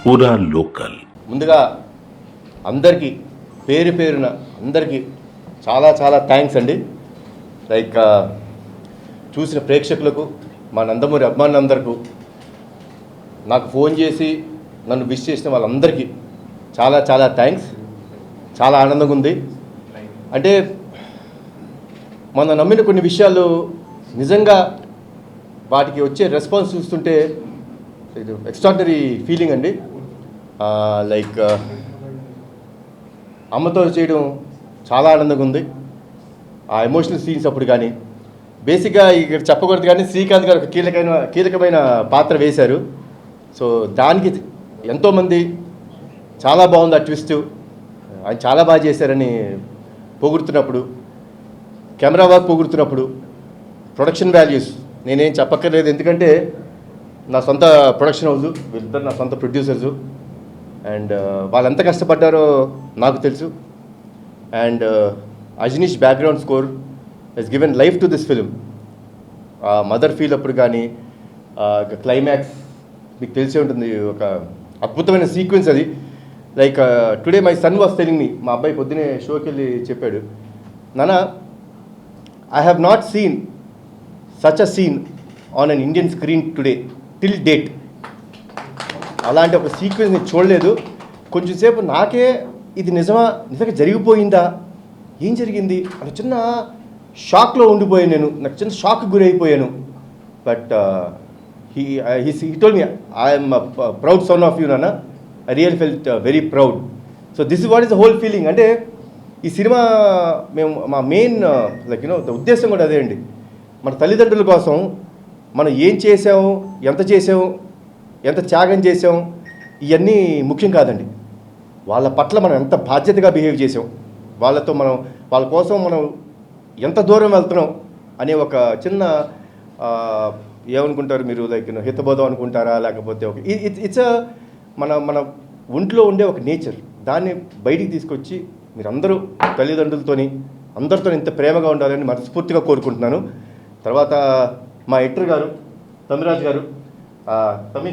పూరా లోకల్. ముందుగా అందరికీ పేరు పేరున అందరికీ చాలా చాలా థ్యాంక్స్ అండి. లైక్ చూసిన ప్రేక్షకులకు, మా నందమూరి అభిమానులందరికీ, నాకు ఫోన్ చేసి నన్ను విష్ చేసిన వాళ్ళందరికీ చాలా చాలా థ్యాంక్స్. చాలా ఆనందంగా ఉంది. అంటే మనం నమ్మిన కొన్ని విషయాలు నిజంగా వాటికి వచ్చే రెస్పాన్స్ చూస్తుంటే ఎక్స్ట్రాడినరీ ఫీలింగ్ అండి. లైక్ అమ్మతో చేయడం చాలా ఆనందంగా ఉంది. ఆ ఎమోషనల్ సీన్స్ అప్పుడు కానీ బేసిక్గా ఇక్కడ చెప్పకూడదు కానీ శ్రీకాంత్ గారు ఒక కీలకమైన పాత్ర వేశారు. సో దానికి ఎంతోమంది చాలా బాగుంది ఆ ట్విస్ట్, ఆయన చాలా బాగా చేశారని పొగుడుతున్నప్పుడు, కెమెరా వర్క్ పొగుడుతున్నప్పుడు, ప్రొడక్షన్ వాల్యూస్ నేనేం చెప్పక్కర్లేదు, ఎందుకంటే నా సొంత ప్రొడక్షన్ హౌస్, వీళ్ళిద్దరు నా సొంత ప్రొడ్యూసర్సు. అండ్ వాళ్ళు ఎంత కష్టపడ్డారో నాకు తెలుసు. And Ajaneesh background score he's given life to this film. Mother feel అప్పుడు కానీ క్లైమాక్స్ మీకు తెలిసే ఉంటుంది, ఒక అద్భుతమైన సీక్వెన్స్ అది. Like today my son was telling me, మా అబ్బాయి పొద్దునే షోకి వెళ్ళి చెప్పాడు, నాన్న I have not seen such a scene on an Indian screen today till date. అలాంటి ఒక సీక్వెన్స్ నేను చూడలేదు. కొంచెంసేపు నాకే ఇది నిజంగా జరిగిపోయిందా, ఏం జరిగింది అని చిన్న షాక్లో ఉండిపోయాను నేను. నాకు చిన్న షాక్ గురైపోయాను. But he told me, I am a proud son of you, Nana. I really felt very proud. So this is what is the whole feeling. అంటే ఈ సినిమా మేము మా మెయిన్ లైక్ ద ఉద్దేశం కూడా అదే అండి. మన తల్లిదండ్రుల కోసం మనం ఏం చేసాము, ఎంత చేసాము, ఎంత త్యాగం చేసాం, ఇవన్నీ ముఖ్యం కాదండి. వాళ్ళ పట్ల మనం ఎంత బాధ్యతగా బిహేవ్ చేసాం, వాళ్ళ కోసం మనం ఎంత దూరం వెళ్తున్నాం అనే ఒక చిన్న ఏమనుకుంటారు మీరు, లైక్ హితబోధం అనుకుంటారా, లేకపోతే ఒక ఇట్స్ మన ఒంట్లో ఉండే ఒక నేచర్, దాన్ని బయటికి తీసుకొచ్చి మీరందరూ తల్లిదండ్రులతోని అందరితో ఇంత ప్రేమగా ఉండాలని మనస్ఫూర్తిగా కోరుకుంటున్నాను. తర్వాత మా ఎడిటర్ గారు తమిరాజ్ గారు, తమి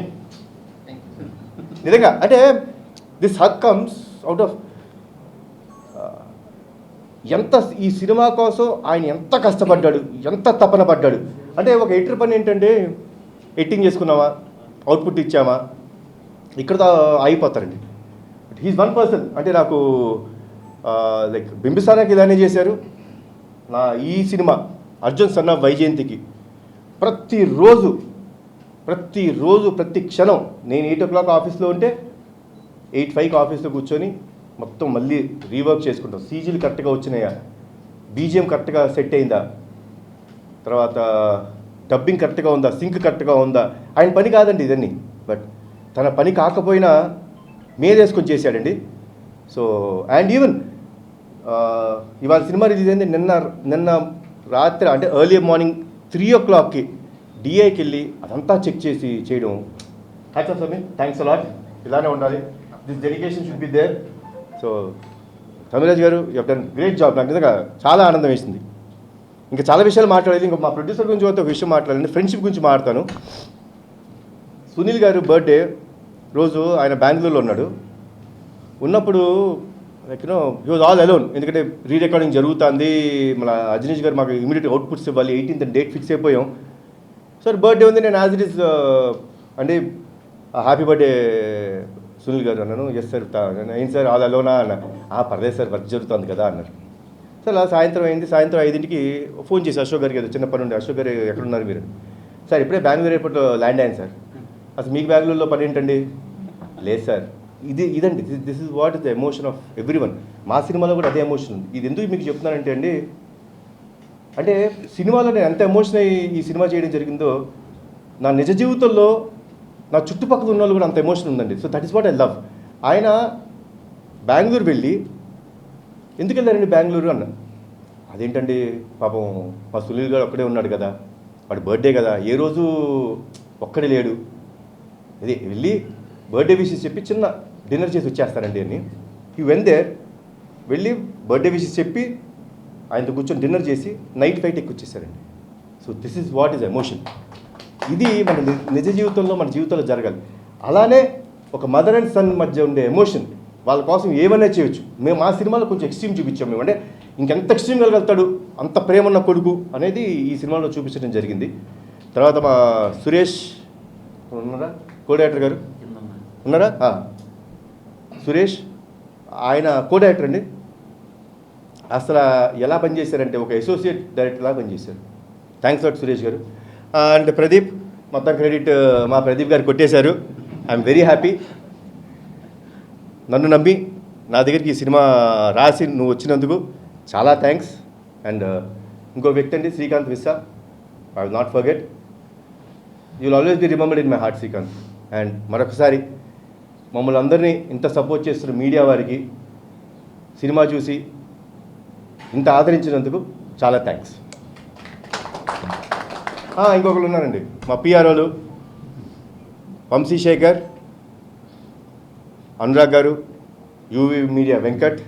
నిజంగా అంటే this hook comes out of ఎంత ఈ సినిమా కోసం ఆయన ఎంత కష్టపడ్డాడు, ఎంత తపన పడ్డాడు. అంటే ఒక ఎడిటర్ పని ఏంటంటే ఎడిటింగ్ చేసుకున్నామా, అవుట్పుట్ ఇచ్చామా, ఇక్కడతో అయిపోతారండి. But he's one person. అంటే నాకు లైక్ బింబిసారాకి ఇలానే చేశారు. నా ఈ సినిమా అర్జున్ సన్ ఆఫ్ వైజయంతికి ప్రతిరోజు ప్రతి క్షణం నేను 8 o'clock ఆఫీస్లో ఉంటే 8:05 ఆఫీస్లో కూర్చొని మొత్తం మళ్ళీ రీవర్క్ చేసుకుంటాం. సీజీలు కరెక్ట్గా వచ్చినాయా, బీజిఎం కరెక్ట్గా సెట్ అయిందా, తర్వాత డబ్బింగ్ కరెక్ట్గా ఉందా, సింక్ కరెక్ట్గా ఉందా. ఆయన పని కాదండి ఇదన్నీ, బట్ తన పని కాకపోయినా మీదేసుకొని చేశాడండి. సో అండ్ ఈవెన్ ఇవాళ సినిమా రిలీజ్ అయింది నిన్న రాత్రి, అంటే ఎర్లీ మార్నింగ్ 3 o'clockకి డిఐకి వెళ్ళి అదంతా చెక్ చేసి చేయడం. Hats off Sameer, thanks a lot. ఇలానే ఉండాలి, this dedication should be there. So Tamiraj గారు you have done great job. నాకు నిజంగా చాలా ఆనందం వేసింది. ఇంకా చాలా విషయాలు మాట్లాడేది. ఇంకా మా ప్రొడ్యూసర్ గురించి ఒక విషయం మాట్లాడండి, ఫ్రెండ్షిప్ గురించి మాట్లాడతాను. సునీల్ గారు బర్త్డే రోజు ఆయన బెంగళూరులో ఉన్నప్పుడు like he was all alone. ఎందుకంటే రీ రికార్డింగ్ జరుగుతుంది, మన అజనీష్ గారు మాకు ఇమీడియట్ అవుట్పుట్స్ ఇవ్వాలి, 18th డేట్ ఫిక్స్ అయిపోయాం. సార్ బర్త్డే ఉంది, నేను యాజ్ ఇట్ ఈస్ అంటే హ్యాపీ బర్త్డే సునీల్ గారు అన్నాను. ఎస్ సార్, ఏంటి సార్ ఆల్ అలోనా అన్న. పర్లేదు సార్, వర్క్ జరుగుతుంది కదా అన్నారు. సార్ అలా సాయంత్రం అయింది. సాయంత్రం 5ంటికి ఫోన్ చేసి అశోక్ గారికి, ఏదో చిన్న పని ఉండే, అశోక్ గారు ఎక్కడున్నారు మీరు? సార్ ఇప్పుడే బెంగళూరు ఎయిర్పోర్ట్లో ల్యాండ్ అయ్యాను సార్. అసలు మీకు బెంగళూరులో పని ఏంటండి? లేదు సార్, ఇదండి this is what is the emotion of every one. మా సినిమాలో కూడా అదే ఎమోషన్ ఉంది. ఇది ఎందుకు మీకు చెప్తున్నానంటే అండి, అంటే సినిమాలో నేను ఎంత ఎమోషన్ అయ్యి ఈ సినిమా చేయడం జరిగిందో, నా నిజ జీవితంలో నా చుట్టుపక్కల ఉన్న వాళ్ళు కూడా అంత ఎమోషన్ ఉందండి. So that is what I love. ఆయన బెంగళూరు వెళ్ళి, ఎందుకు వెళ్ళారండి బెంగళూరు అన్న. అదేంటండి పాపం మా సునీల్ గారు ఒక్కడే ఉన్నాడు కదా, వాడి బర్త్డే కదా, ఏ రోజు ఒక్కడే లేడు, ఇది వెళ్ళి బర్త్డే విషెస్ చెప్పి చిన్న డిన్నర్ చేసి వచ్చేస్తారండి అని. ఈ వెన్ దేర్ వెళ్ళి బర్త్డే విషెస్ చెప్పి ఆయనతో కూర్చొని డిన్నర్ చేసి నైట్ ఫ్లైట్ వచ్చేసారండి. So this is what is emotion. ఇది మన నిజ జీవితంలో, మన జీవితంలో జరగాలి. అలానే ఒక మదర్ అండ్ సన్ మధ్య ఉండే ఎమోషన్, వాళ్ళ కోసం ఏమైనా చేయొచ్చు. మేము మా సినిమాలో కొంచెం ఎక్స్ట్రీమ్ చూపించాం మేము, అంటే ఇంకెంత ఎక్స్ట్రీమ్ వెళ్ళగలుగుతాడు, అంత ప్రేమ ఉన్న కొడుకు అనేది ఈ సినిమాలో చూపించడం జరిగింది. తర్వాత మా సురేష్ ఉన్నారా, కో డైరెక్టర్ గారు ఉన్నారా, సురేష్ ఆయన కో డైరెక్టర్ అండి. అసలు ఎలా పనిచేశారంటే ఒక అసోసియేట్ డైరెక్టర్లా పనిచేశారు. థ్యాంక్స్ లాట్ సురేష్ గారు. అండ్ ప్రదీప్, మొత్తం క్రెడిట్ మా ప్రదీప్ గారు కొట్టేశారు. I'm very happy. నన్ను నమ్మి నా దగ్గరికి ఈ సినిమా రాసి నువ్వు వచ్చినందుకు చాలా థ్యాంక్స్. అండ్ ఇంకో వ్యక్తి అండి Srikanth Vissa, I will not forget, you will always be remembered in my heart Srikanth. And మరొకసారి మమ్మల్ని అందరినీ ఇంత సపోర్ట్ చేస్తున్న మీడియా వారికి, సినిమా చూసి ఇంత ఆదరించినందుకు చాలా థ్యాంక్స్. ఇంకొకరు ఉన్నారండి, మా పిఆర్ఓలు వంశీశేఖర్, అనురాగ్ గారు, యూవీ మీడియా వెంకట్,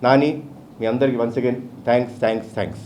నాని, మీ అందరికీ వన్స్ అగైన్ థ్యాంక్స్.